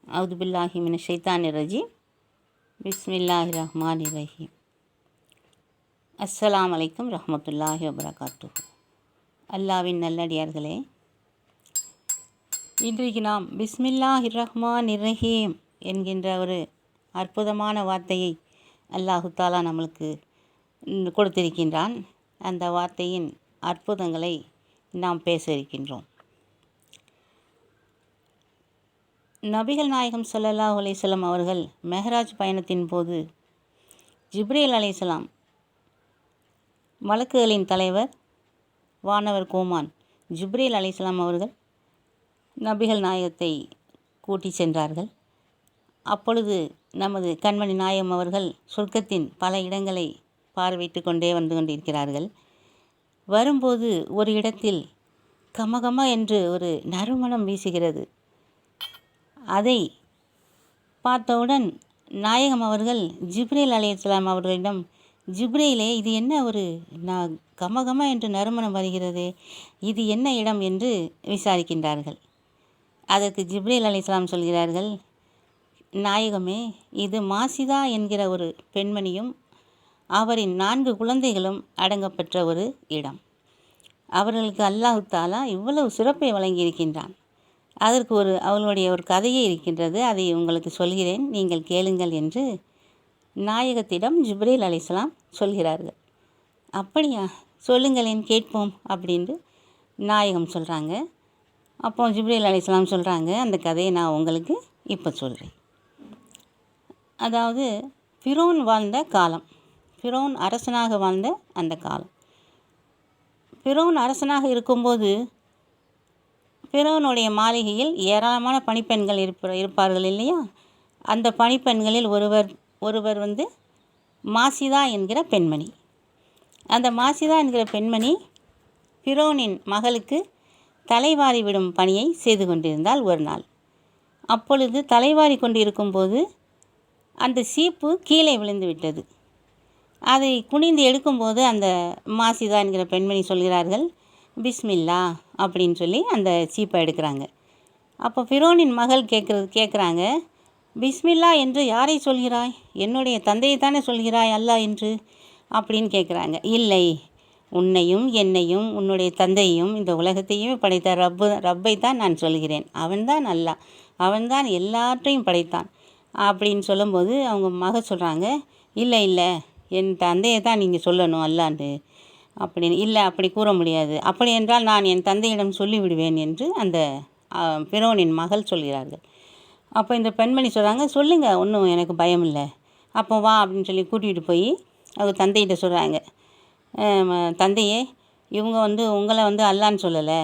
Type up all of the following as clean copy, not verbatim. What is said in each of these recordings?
அவுதுபில்லாஹி மின ஷைத்தானிர் ரஜீம். பிஸ்மில்லாஹிர் ரஹ்மானிர் ரஹீம். அஸ்ஸலாமு அலைக்கும் ரஹ்மத்துல்லாஹி வபரகாத்துஹு. அல்லாவின் நல்லடியார்களே, இன்றைக்கு நாம் பிஸ்மில்லாஹிர் ரஹ்மானிர் ரஹீம் என்கின்ற ஒரு அற்புதமான வார்த்தையை அல்லாஹு தாலா நம்மளுக்கு கொடுத்திருக்கின்றான். அந்த வார்த்தையின் அற்புதங்களை நாம் பேச இருக்கின்றோம். நபிகள் நாயகம் ஸல்லல்லாஹு அலைஹி வஸல்லம் அவர்கள் மெஹராஜ் பயணத்தின் போது ஜிப்ரீல் அலைஹிஸ்ஸலாம், மலக்குகளின் தலைவர், வானவர் கோமான் ஜிப்ரீல் அலைஹிஸ்ஸலாம் அவர்கள் நபிகள் நாயகத்தை கூட்டி சென்றார்கள். அப்பொழுது நமது கண்மணி நாயகம் அவர்கள் சொர்க்கத்தின் பல இடங்களை பார்வையிட்டு கொண்டே வந்து கொண்டிருக்கிறார்கள். வரும்போது ஒரு இடத்தில் கமகம என்று ஒரு நறுமணம் வீசுகிறது. அதை பார்த்தவுடன் நாயகம் அவர்கள் ஜிப்ரீல் அலைஹிஸ்ஸலாம் அவர்களிடம், ஜிப்ரீலே, இது என்ன ஒரு கமகம என்று நறுமணம் வருகிறதே, இது என்ன இடம் என்று விசாரிக்கின்றார்கள். அதற்கு ஜிப்ரீல் அலைஹிஸ்ஸலாம் சொல்கிறார்கள், நாயகமே, இது மாசிதா என்கிற ஒரு பெண்மணியும் அவரின் 4 குழந்தைகளும் அடங்கப்பெற்ற ஒரு இடம். அவர்களுக்கு அல்லாஹு தாலா இவ்வளவு சிறப்பை வழங்கியிருக்கின்றான். அதற்கு அவளுடைய ஒரு கதையே இருக்கின்றது, அதை உங்களுக்கு சொல்கிறேன், நீங்கள் கேளுங்கள் என்று நாயகத்திடம் ஜிப்ரீல் அலைஹிஸ்ஸலாம் சொல்கிறார்கள். அப்படியா, சொல்லுங்களேன், கேட்போம் அப்படின்ட்டு நாயகம் சொல்கிறாங்க. அப்போ ஜிப்ரீல் அலைஹிஸ்ஸலாம் சொல்கிறாங்க, அந்த கதையை நான் உங்களுக்கு இப்போ சொல்கிறேன். அதாவது ஃபிரௌன் வாழ்ந்த காலம், ஃபிரௌன் அரசனாக வாழ்ந்த அந்த காலம். ஃபிரௌன் அரசனாக இருக்கும்போது ஃபிரௌனுடைய மாளிகையில் ஏராளமான பணிப்பெண்கள் இருப்பார்கள் இல்லையா? அந்த பணிப்பெண்களில் ஒருவர் மாசிதா என்கிற பெண்மணி. அந்த மாசிதா என்கிற பெண்மணி ஃபிரௌனின் மகளுக்கு தலைவாரி விடும் பணியை செய்து கொண்டிருந்தால் ஒரு நாள். அப்பொழுது தலைவாரி கொண்டு இருக்கும்போது அந்த சீப்பு கீழே விழுந்து விட்டது. அதை குனிந்து எடுக்கும்போது அந்த மாசிதா என்கிற பெண்மணி சொல்கிறார்கள், பிஸ்மில்லா அப்படின்னு சொல்லி அந்த சீப்பை எடுக்கிறாங்க. அப்போ ஃபிரௌனின் மகள் கேட்குறாங்க, பிஸ்மில்லா என்று யாரை சொல்கிறாய்? என்னுடைய தந்தையை தானே சொல்கிறாய் அல்லாஹ் என்று அப்படின்னு கேட்குறாங்க. இல்லை, உன்னையும் என்னையும் உன்னுடைய தந்தையும் இந்த உலகத்தையுமே படைத்த ரப்பை தான் நான் சொல்கிறேன். அவன்தான் அல்லாஹ், அவன்தான் எல்லாற்றையும் படைத்தான் அப்படின்னு சொல்லும்போது அவங்க மகள் சொல்கிறாங்க, இல்லை இல்லை, என் தந்தையை தான் நீங்கள் சொல்லணும் அல்லாண்டு அப்படின்னு. இல்லை, அப்படி கூற முடியாது, அப்படி என்றால் நான் என் தந்தையிடம் சொல்லிவிடுவேன் என்று அந்த ஃபிரௌனின் மகள் சொல்கிறார்கள். அப்போ இந்த பெண்மணி சொல்கிறாங்க, சொல்லுங்கள், ஒன்றும் எனக்கு பயம் இல்லை, அப்போ வா அப்படின்னு சொல்லி கூட்டிகிட்டு போய் அவங்க தந்தைகிட்ட சொல்கிறாங்க, தந்தையே, இவங்க உங்களை அல்லான்னு சொல்லலை,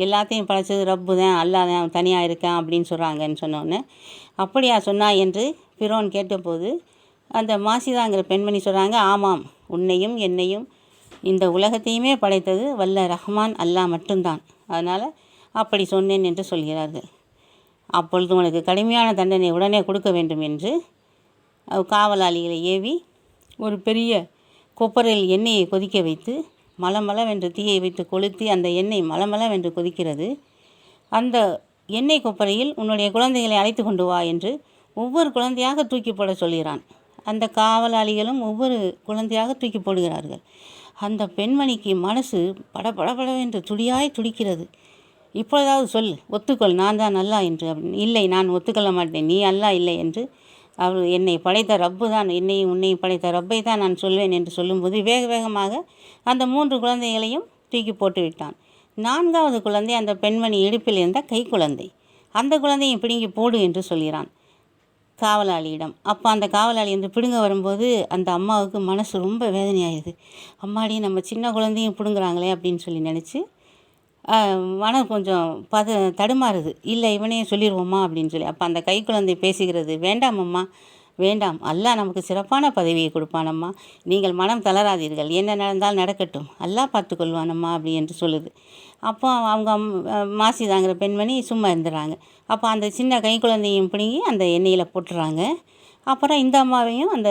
எல்லாத்தையும் படைச்சது ரப்பு தான், அல்லா தான் தனியாக இருக்கான் அப்படின்னு சொல்கிறாங்கன்னு சொன்னோன்னே, அப்படியா சொன்னா என்று ஃபிரௌன் கேட்டபோது அந்த மாசிதாங்கிற பெண்மணி சொல்கிறாங்க, ஆமாம், உன்னையும் என்னையும் இந்த உலகத்தையுமே படைத்தது வல்ல ரஹ்மான் அல்லாஹ் மட்டும்தான், அதனால் அப்படி சொன்னேன் என்று சொல்கிறார்கள். அப்பொழுது உனக்கு கடுமையான தண்டனை உடனே கொடுக்க வேண்டும் என்று காவலாளிகளை ஏவி ஒரு பெரிய கொப்பரையில் எண்ணெயை கொதிக்க வைத்து மலமளவென்று தீயை வைத்து கொளுத்தி அந்த எண்ணெய் மலமளவென்று கொதிக்கிறது. அந்த எண்ணெய் கொப்பரையில் உன்னுடைய குழந்தைகளை அழைத்து கொண்டு வா என்று ஒவ்வொரு குழந்தையாக தூக்கி போட சொல்கிறான். அந்த காவலாளிகளும் ஒவ்வொரு குழந்தையாக தூக்கி போடுகிறார்கள். அந்த பெண்மணிக்கு மனசு படபடபடவென்று துடியாய் துடிக்கிறது. இப்பொழுதாவது சொல், ஒத்துக்கொள், நான் தான் அல்லாஹ் என்று. அப்படின்னு, இல்லை, நான் ஒத்துக்கொள்ள மாட்டேன், நீ அல்லாஹ் இல்லை என்று, அவர் என்னை படைத்த ரப்பு தான், என்னையும் உன்னையும் படைத்த ரப்பை தான் நான் சொல்வேன் என்று சொல்லும்போது வேக வேகமாக அந்த 3 குழந்தைகளையும் தூக்கி போட்டு விட்டான். 4வது குழந்தை அந்த பெண்மணி இடுப்பில் இருந்த கை குழந்தை, அந்த குழந்தையை பிடுங்கி போடு என்று சொல்கிறான் காவலாளியிடம். அப்போ அந்த காவலாளி பிடுங்க வரும்போது அந்த அம்மாவுக்கு மனசு ரொம்ப வேதனையாகிடுது. அம்மாடி, நம்ம சின்ன குழந்தையும் பிடுங்குறாங்களே அப்படின்னு சொல்லி நினச்சி மனம் கொஞ்சம் தடுமாறுது. இல்லை, இவனே சொல்லிடுவோம்மா அப்படின்னு சொல்லி. அப்போ அந்த கை குழந்தை பேசுகிறது, வேண்டாம் அம்மா, வேண்டாம், அல்லாஹ் நமக்கு சிறப்பான பதவியை கொடுப்பானம்மா, நீங்கள் மனம் தளராதீர்கள், என்ன நடந்தால் நடக்கட்டும், அல்லாஹ் பார்த்துக்கொள்வானம்மா அப்படி என்று சொல்லுது. அப்போ அவங்க மாசிதாங்கிற பெண்மணி சும்மா இருந்துடுறாங்க. அப்போ அந்த சின்ன கை குழந்தையும் பிடுங்கி அந்த எண்ணெயில் போட்டுறாங்க. அப்புறம் இந்த அம்மாவையும் அந்த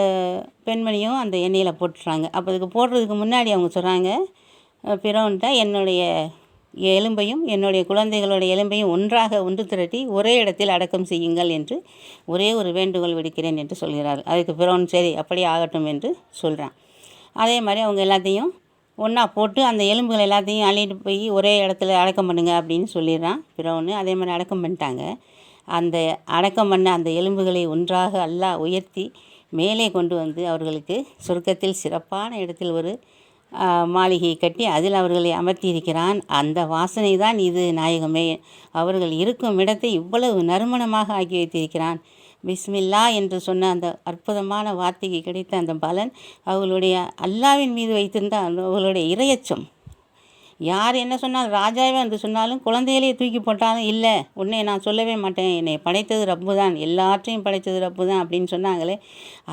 பெண்மணியும் அந்த எண்ணெயில் போட்டுறாங்க. அப்போ அதுக்கு போடுறதுக்கு முன்னாடி அவங்க சொல்கிறாங்க ஃபிரௌன்கிட்ட, என்னுடைய எலும்பையும் என்னுடைய குழந்தைகளுடைய எலும்பையும் ஒன்றாக ஒன்று திரட்டி ஒரே இடத்தில் அடக்கம் செய்யுங்கள் என்று ஒரே ஒரு வேண்டுகோள் விடுக்கிறேன் என்று சொல்கிறார். அதுக்கு பிறகு சரி அப்படியே ஆகட்டும் என்று சொல்கிறான். அதே மாதிரி அவங்க எல்லாத்தையும் ஒன்றா போட்டு அந்த எலும்புகள் எல்லாத்தையும் அள்ளிட்டு போய் ஒரே இடத்துல அடக்கம் பண்ணுங்க அப்படின்னு சொல்லிடுறான் பிறவுன்னு. அதே மாதிரி அடக்கம் பண்ணிட்டாங்க. அந்த அடக்கம் பண்ண அந்த எலும்புகளை ஒன்றாக அல்லாஹ் உயர்த்தி மேலே கொண்டு வந்து அவர்களுக்கு சொர்க்கத்தில் சிறப்பான இடத்தில் ஒரு மாளிகையை கட்டி அதில் அவர்களை அமர்த்தியிருக்கிறான். அந்த வாசனை தான் இது நாயகமே. அவர்கள் இருக்கும் இடத்தை இவ்வளவு நறுமணமாக ஆக்கி வைத்திருக்கிறான். பிஸ்மில்லா என்று சொன்ன அந்த அற்புதமான வார்த்தைக்கு கிடைத்த அந்த பலன் அவர்களுடைய அல்லாவின் மீது வைத்திருந்த அவர்களுடைய இரையச்சம். யார் என்ன சொன்னாலும், ராஜாவே என்று சொன்னாலும், குழந்தைகளையே தூக்கி போட்டாலும், இல்லை உன்னை நான் சொல்லவே மாட்டேன், என்னை படைத்தது ரப்பு தான், எல்லாற்றையும் படைத்தது ரப்பு தான் அப்படின்னு சொன்னாங்களே,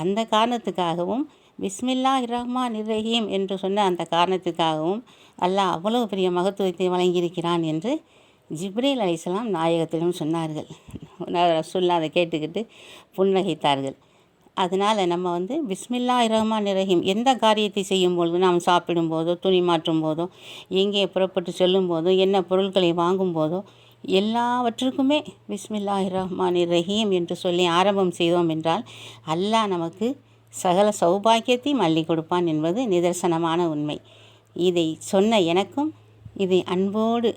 அந்த காரணத்துக்காகவும் பிஸ்மில்லாஹிர் ரஹ்மானிர் ரஹீம் என்று சொன்ன அந்த காரணத்துக்காகவும் அல்லாஹ் அவ்வளவு பெரிய மகத்துவத்தை வழங்கியிருக்கிறான் என்று ஜிப்ரீல் அலைஹிஸ்ஸலாம் நாயகத்திடம் சொன்னார்கள். ரசூலுல்லாஹ் அதை கேட்டுக்கிட்டு புன்னகைத்தார்கள். அதனால் நம்ம வந்து பிஸ்மில்லாஹிர் ரஹ்மானிர் ரஹீம் எந்த காரியத்தை செய்யும் பொழுது, நாம் சாப்பிடும் போதோ, துணி மாற்றும் போதோ, எங்கே புறப்பட்டு செல்லும் போதோ, என்ன பொருட்களை வாங்கும் போதோ, எல்லாவற்றுக்குமே பிஸ்மில்லாஹிர் ரஹ்மானிர் ரஹீம் என்று சொல்லி ஆரம்பம் செய்தோம் என்றால் அல்லாஹ் நமக்கு சகல சௌபாக்கியத்தையும் அள்ளி கொடுப்பான் என்பது நிதர்சனமான உண்மை. இதை சொன்ன எனக்கும், இதை அன்போடு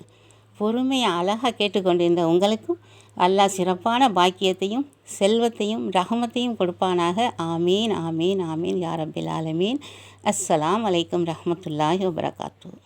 பொறுமையாக அழகாக கேட்டுக்கொண்டிருந்த உங்களுக்கும் அல்லாஹ் சிறப்பான பாக்கியத்தையும் செல்வத்தையும் ரஹமத்தையும் கொடுப்பானாக. ஆமீன் ஆமீன் ஆமீன் யா ரப்பில் ஆலமீன். அஸ்ஸலாமு அலைக்கும் ரஹ்மத்துல்லாஹி வபரகாத்துஹு.